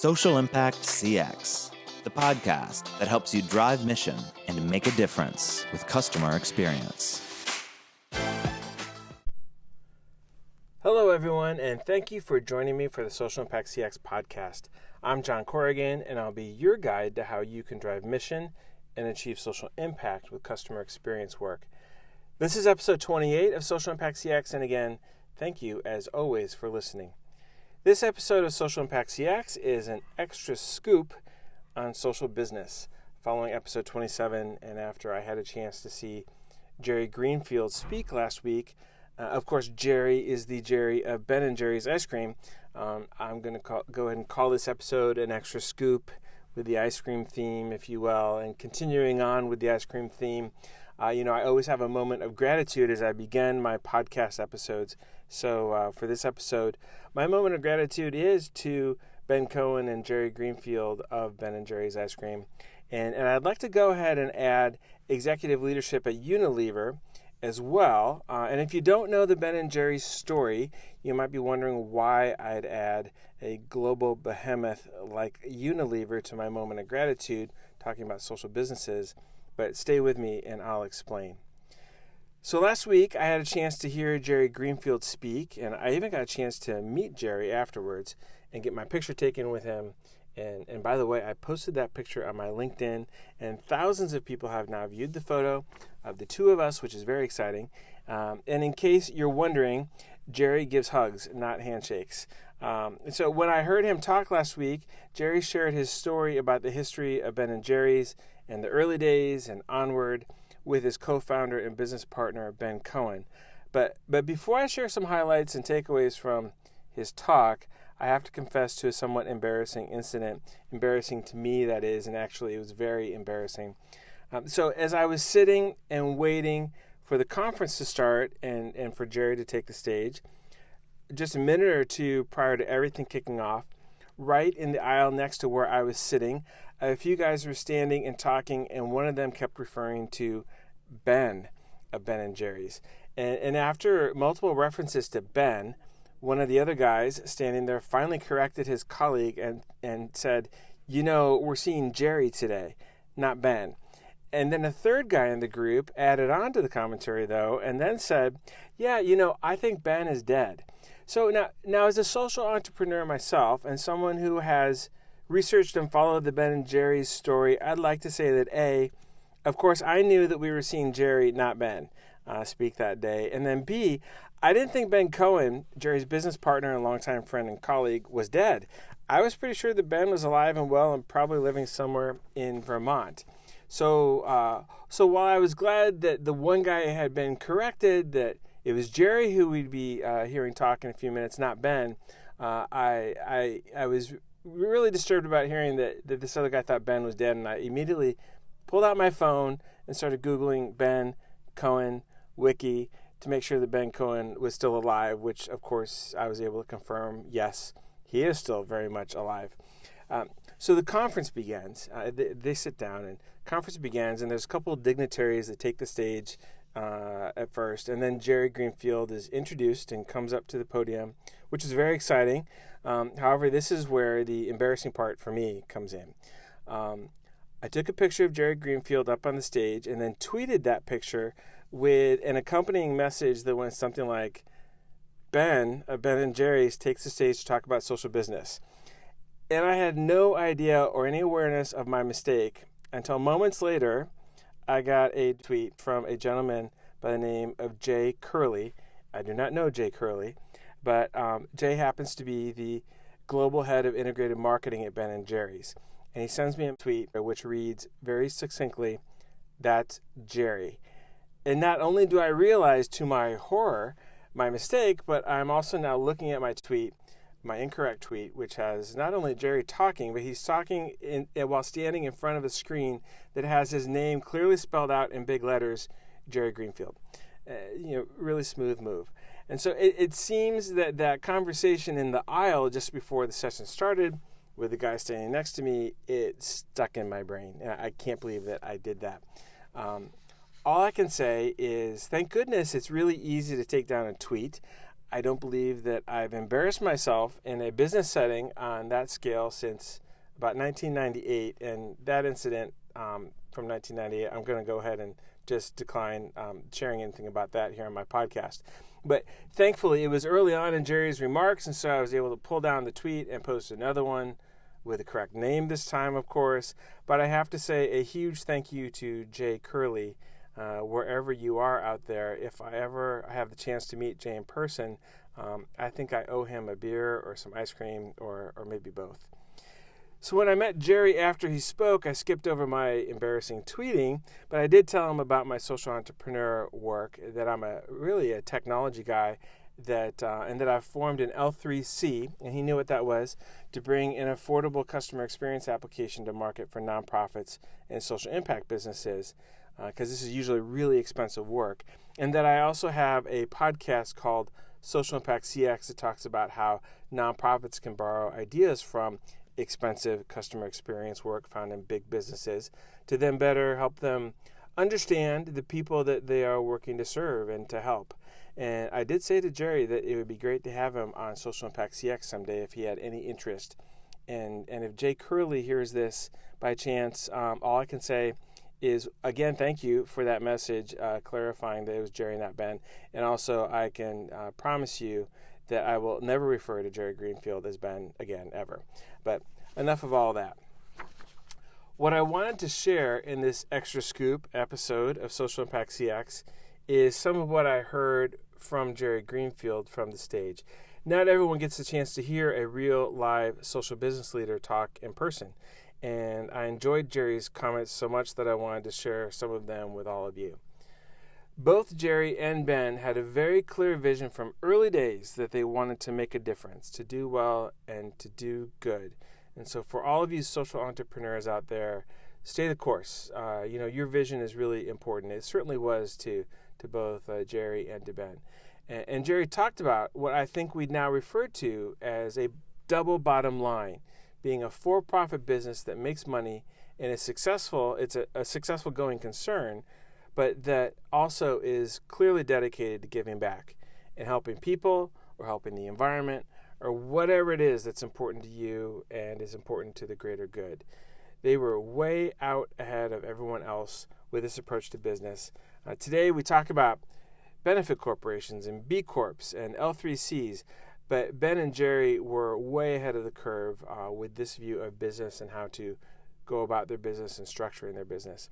Social Impact CX, the podcast that helps you drive mission and make a difference with customer experience. Hello, everyone, and thank you for joining me for the Social Impact CX podcast. I'm John Corrigan, and I'll be your guide to how you can drive mission and achieve social impact with customer experience work. This is episode 28 of Social Impact CX, and again, thank you, as always, for listening. This episode of Social Impact CX is an extra scoop on social business, following episode 27 and after I had a chance to see Jerry Greenfield speak last week. Of course, Jerry is the Jerry of Ben & Jerry's Ice Cream. I'm going to go ahead and call this episode an extra scoop with the ice cream theme, if you will, and continuing on with the ice cream theme. I always have a moment of gratitude as I begin my podcast episodes. So for this episode, my moment of gratitude is to Ben Cohen and Jerry Greenfield of Ben & Jerry's Ice Cream. And I'd like to go ahead and add executive leadership at Unilever as well. And if you don't know the Ben & Jerry's story, you might be wondering why I'd add a global behemoth like Unilever to my moment of gratitude, talking about social businesses. But stay with me and I'll explain. So last week I had a chance to hear Jerry Greenfield speak, and I even got a chance to meet Jerry afterwards and get my picture taken with him. And by the way, I posted that picture on my LinkedIn, and thousands of people have now viewed the photo of the two of us, which is very exciting. And in case you're wondering, Jerry gives hugs, not handshakes. So when I heard him talk last week, Jerry shared his story about the history of Ben & Jerry's and the early days and onward with his co-founder and business partner, Ben Cohen. But before I share some highlights and takeaways from his talk, I have to confess to a somewhat embarrassing incident. Embarrassing to me, that is, and actually it was very embarrassing. So as I was sitting and waiting for the conference to start and for Jerry to take the stage, just a minute or two prior to everything kicking off, right in the aisle next to where I was sitting, a few guys were standing and talking, and one of them kept referring to Ben of Ben & Jerry's. And after multiple references to Ben, one of the other guys standing there finally corrected his colleague and said, we're seeing Jerry today, not Ben. And then a third guy in the group added on to the commentary, though, and then said, I think Ben is dead. So now as a social entrepreneur myself and someone who has researched and followed the Ben & Jerry's story, I'd like to say that of course, I knew that we were seeing Jerry, not Ben, speak that day. And then B, I didn't think Ben Cohen, Jerry's business partner and longtime friend and colleague, was dead. I was pretty sure that Ben was alive and well and probably living somewhere in Vermont. So while I was glad that the one guy had been corrected, that it was Jerry who we'd be hearing talk in a few minutes, not Ben, I was really disturbed about hearing that this other guy thought Ben was dead, and I immediately pulled out my phone and started Googling Ben Cohen wiki to make sure that Ben Cohen was still alive, which, of course, I was able to confirm, yes, he is still very much alive. So the conference begins. They sit down, and conference begins, and there's a couple of dignitaries that take the stage at first, and then Jerry Greenfield is introduced and comes up to the podium, which is very exciting. However, this is where the embarrassing part for me comes in. I took a picture of Jerry Greenfield up on the stage and then tweeted that picture with an accompanying message that went something like, Ben of Ben & Jerry's takes the stage to talk about social business. And I had no idea or any awareness of my mistake until moments later, I got a tweet from a gentleman by the name of Jay Curley. I do not know Jay Curley, but Jay happens to be the global head of integrated marketing at Ben & Jerry's. And he sends me a tweet which reads very succinctly, "That's Jerry." And not only do I realize to my horror my mistake, but I'm also now looking at my tweet, my incorrect tweet, which has not only Jerry talking, but he's talking while standing in front of a screen that has his name clearly spelled out in big letters, Jerry Greenfield. Really smooth move. And so it seems that conversation in the aisle just before the session started with the guy standing next to me, it stuck in my brain. I can't believe that I did that. All I can say is, thank goodness it's really easy to take down a tweet. I don't believe that I've embarrassed myself in a business setting on that scale since about 1998. And that incident from 1998, I'm going to go ahead and just decline sharing anything about that here on my podcast. But thankfully, it was early on in Jerry's remarks, and so I was able to pull down the tweet and post another one with the correct name this time, of course. But I have to say a huge thank you to Jay Curley, wherever you are out there. If I ever have the chance to meet Jay in person, I think I owe him a beer or some ice cream or maybe both. So when I met Jerry after he spoke, I skipped over my embarrassing tweeting, but I did tell him about my social entrepreneur work, that I'm really a technology guy, and that I've formed an L3C, and he knew what that was, to bring an affordable customer experience application to market for nonprofits and social impact businesses, because this is usually really expensive work. And that I also have a podcast called SocialImpactCX that talks about how nonprofits can borrow ideas from expensive customer experience work found in big businesses to then better help them understand the people that they are working to serve and to help. And I did say to Jerry that it would be great to have him on Social Impact CX someday if he had any interest. And if Jay Curley hears this by chance, all I can say is, again, thank you for that message clarifying that it was Jerry, not Ben. And also I can promise you that I will never refer to Jerry Greenfield as Ben again, ever. But enough of all that. What I wanted to share in this extra scoop episode of Social Impact CX is some of what I heard from Jerry Greenfield from the stage. Not everyone gets a chance to hear a real live social business leader talk in person. And I enjoyed Jerry's comments so much that I wanted to share some of them with all of you. Both Jerry and Ben had a very clear vision from early days that they wanted to make a difference, to do well, and to do good. And so for all of you social entrepreneurs out there, stay the course. Your vision is really important. It certainly was to both Jerry and to Ben. And Jerry talked about what I think we now refer to as a double bottom line, being a for-profit business that makes money and is successful. It's a successful going concern, but that also is clearly dedicated to giving back and helping people or helping the environment or whatever it is that's important to you and is important to the greater good. They were way out ahead of everyone else with this approach to business. Today we talk about benefit corporations and B Corps and L3Cs, but Ben and Jerry were way ahead of the curve with this view of business and how to go about their business and structuring their business.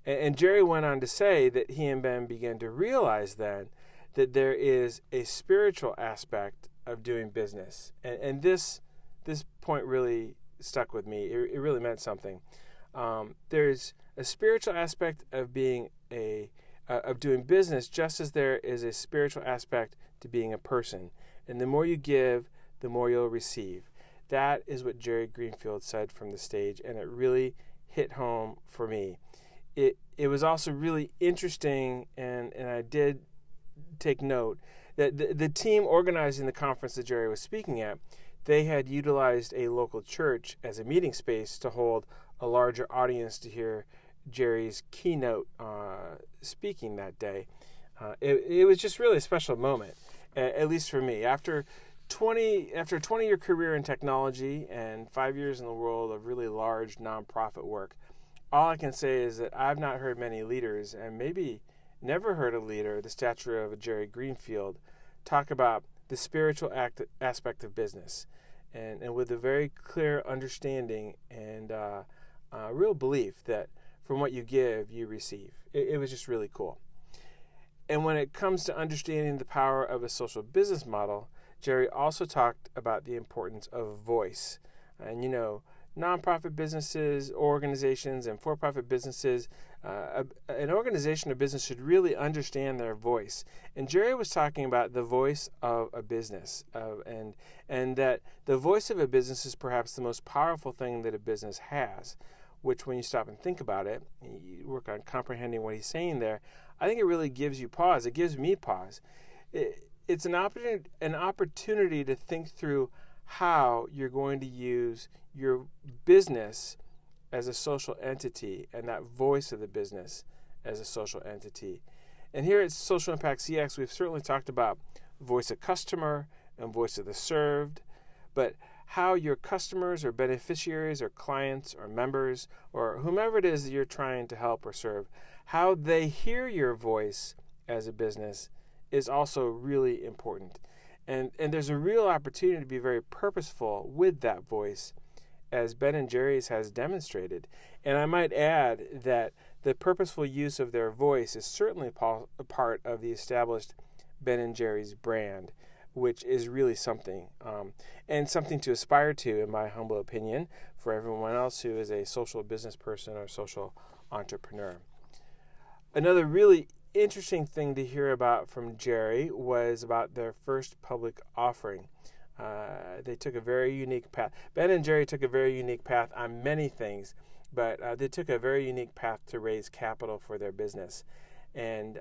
And Jerry went on to say that he and Ben began to realize then that there is a spiritual aspect of doing business. And this point really stuck with me. It really meant something. There's a spiritual aspect of being of doing business, just as there is a spiritual aspect to being a person. And the more you give, the more you'll receive. That is what Jerry Greenfield said from the stage, and it really hit home for me. It was also really interesting, and I did take note that the team organizing the conference that Jerry was speaking at, they had utilized a local church as a meeting space to hold a larger audience to hear Jerry's keynote speaking that day. It was just really a special moment, at least for me. After a 20-year career in technology and 5 years in the world of really large nonprofit work, all I can say is that I've not heard many leaders, and maybe never heard a leader the stature of a Jerry Greenfield, talk about the spiritual aspect of business, and with a very clear understanding and real belief that from what you give, you receive. It was just really cool. And when it comes to understanding the power of a social business model, Jerry also talked about the importance of voice. And nonprofit businesses, organizations, and for-profit businesses, an organization or business should really understand their voice. And Jerry was talking about the voice of a business, and that the voice of a business is perhaps the most powerful thing that a business has, which when you stop and think about it, you work on comprehending what he's saying there, I think it really gives you pause. It gives me pause. It's an opportunity to think through how you're going to use your business as a social entity and that voice of the business as a social entity. And here at Social Impact CX, we've certainly talked about voice of customer and voice of the served, but how your customers or beneficiaries or clients or members or whomever it is that you're trying to help or serve, how they hear your voice as a business is also really important. And there's a real opportunity to be very purposeful with that voice, as Ben & Jerry's has demonstrated. And I might add that the purposeful use of their voice is certainly a part of the established Ben & Jerry's brand, which is really something, and something to aspire to, in my humble opinion, for everyone else who is a social business person or social entrepreneur. Another really interesting thing to hear about from Jerry was about their first public offering. They took a very unique path. Ben & Jerry took a very unique path on many things, but they took a very unique path to raise capital for their business. And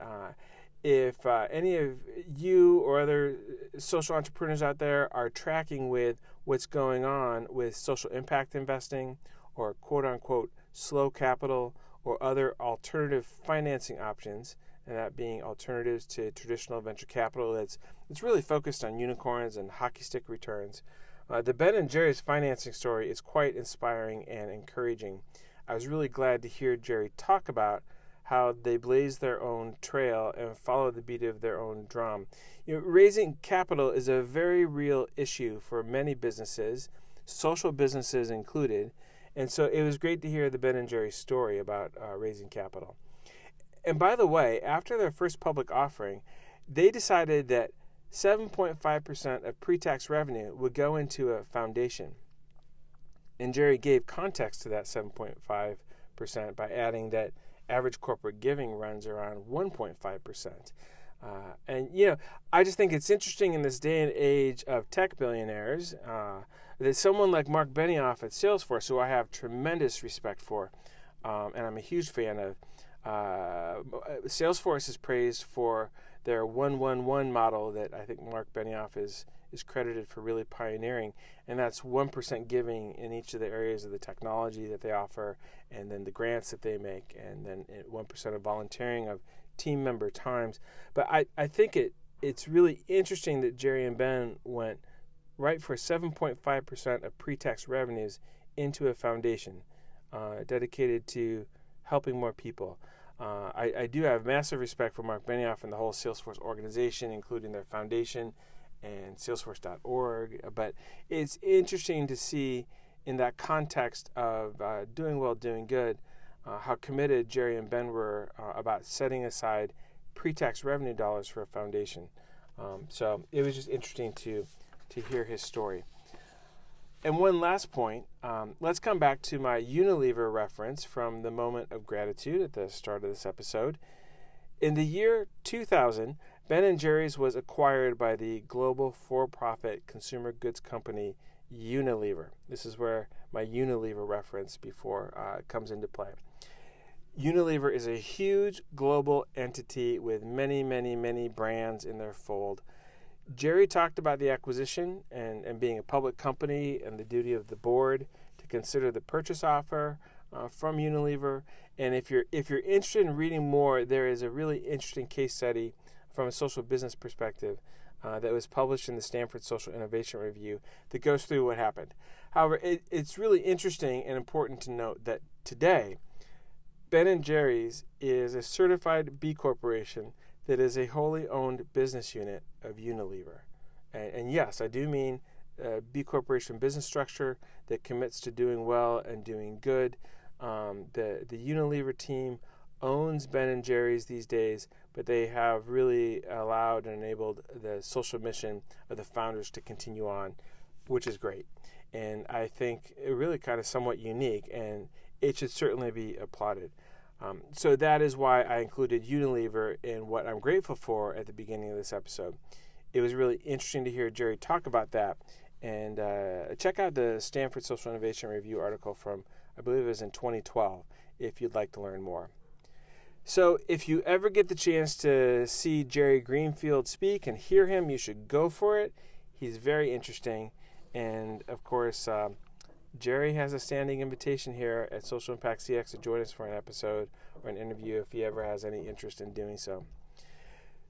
if any of you or other social entrepreneurs out there are tracking with what's going on with social impact investing or quote-unquote slow capital or other alternative financing options, and that being alternatives to traditional venture capital that's really focused on unicorns and hockey stick returns, the Ben & Jerry's financing story is quite inspiring and encouraging. I was really glad to hear Jerry talk about how they blaze their own trail and follow the beat of their own drum. Raising capital is a very real issue for many businesses, social businesses included, and so it was great to hear the Ben & Jerry story about raising capital. And by the way, after their first public offering, they decided that 7.5% of pre-tax revenue would go into a foundation. And Jerry gave context to that 7.5% by adding that average corporate giving runs around 1.5%. And, I just think it's interesting in this day and age of tech billionaires that someone like Mark Benioff at Salesforce, who I have tremendous respect for, and I'm a huge fan of, Salesforce is praised for their 1-1-1 model that I think Mark Benioff is credited for really pioneering, and that's 1% giving in each of the areas of the technology that they offer, and then the grants that they make, and then 1% of volunteering of team member times. But I think it's really interesting that Jerry and Ben went right for 7.5% of pre-tax revenues into a foundation dedicated to helping more people. I do have massive respect for Mark Benioff and the whole Salesforce organization, including their foundation and Salesforce.org. But it's interesting to see in that context of doing well, doing good, how committed Jerry and Ben were about setting aside pre-tax revenue dollars for a foundation. So it was just interesting to hear his story. And one last point, let's come back to my Unilever reference from the moment of gratitude at the start of this episode. In the year 2000, Ben & Jerry's was acquired by the global for-profit consumer goods company Unilever. This is where my Unilever reference before comes into play. Unilever is a huge global entity with many, many, many brands in their fold. Jerry talked about the acquisition and being a public company and the duty of the board to consider the purchase offer from Unilever. And if you're interested in reading more, there is a really interesting case study from a social business perspective that was published in the Stanford Social Innovation Review that goes through what happened. However, it's really interesting and important to note that today, Ben & Jerry's is a certified B Corporation that is a wholly owned business unit of Unilever. And yes, I do mean a B Corporation business structure that commits to doing well and doing good. The Unilever team owns Ben & Jerry's these days, but they have really allowed and enabled the social mission of the founders to continue on, which is great. And I think it really kind of somewhat unique, and it should certainly be applauded. So that is why I included Unilever in what I'm grateful for at the beginning of this episode. It was really interesting to hear Jerry talk about that. And check out the Stanford Social Innovation Review article from, I believe it was in 2012, if you'd like to learn more. So if you ever get the chance to see Jerry Greenfield speak and hear him, you should go for it. He's very interesting. And, of course, Jerry has a standing invitation here at SocialImpactCX to join us for an episode or an interview if he ever has any interest in doing so.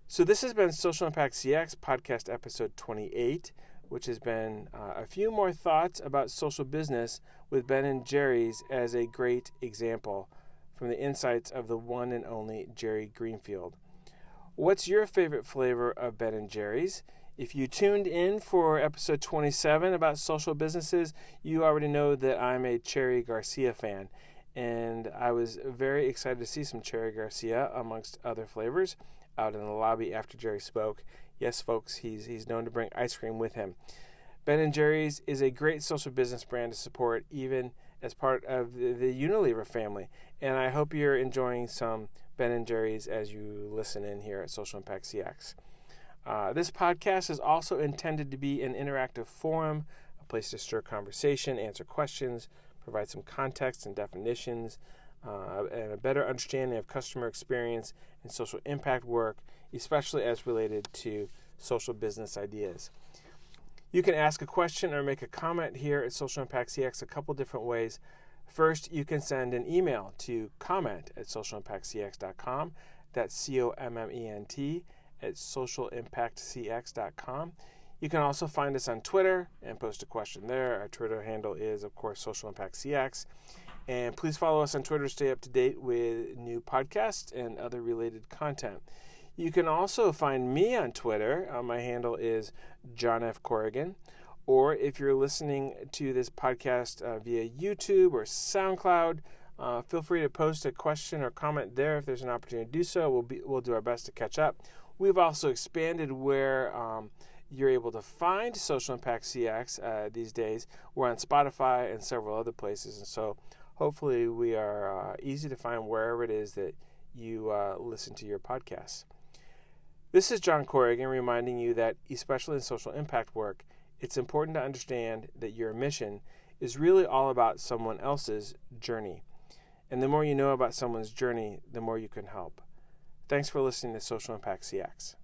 So this has been Social Impact CX podcast episode 28, which has been a few more thoughts about social business with Ben & Jerry's as a great example from the insights of the one and only Jerry Greenfield. What's your favorite flavor of Ben & Jerry's? If you tuned in for episode 27 about social businesses, you already know that I'm a Cherry Garcia fan. And I was very excited to see some Cherry Garcia amongst other flavors out in the lobby after Jerry spoke. Yes, folks, he's known to bring ice cream with him. Ben & Jerry's is a great social business brand to support, even as part of the Unilever family. And I hope you're enjoying some Ben & Jerry's as you listen in here at Social Impact CX. This podcast is also intended to be an interactive forum, a place to stir conversation, answer questions, provide some context and definitions, and a better understanding of customer experience and social impact work, especially as related to social business ideas. You can ask a question or make a comment here at Social Impact CX a couple different ways. First, you can send an email to comment@socialimpactcx.com. That's comment@socialimpactcx.com. You can also find us on Twitter and post a question there. Our Twitter handle is, of course, SocialImpactCX. And please follow us on Twitter to stay up to date with new podcasts and other related content. You can also find me on Twitter. My handle is John F. Corrigan. Or if you're listening to this podcast via YouTube or SoundCloud, feel free to post a question or comment there if there's an opportunity to do so. We'll do our best to catch up. We've also expanded where you're able to find Social Impact CX these days. We're on Spotify and several other places, and so hopefully we are easy to find wherever it is that you listen to your podcasts. This is John Corrigan reminding you that, especially in social impact work, it's important to understand that your mission is really all about someone else's journey. And the more you know about someone's journey, the more you can help. Thanks for listening to Social Impact CX.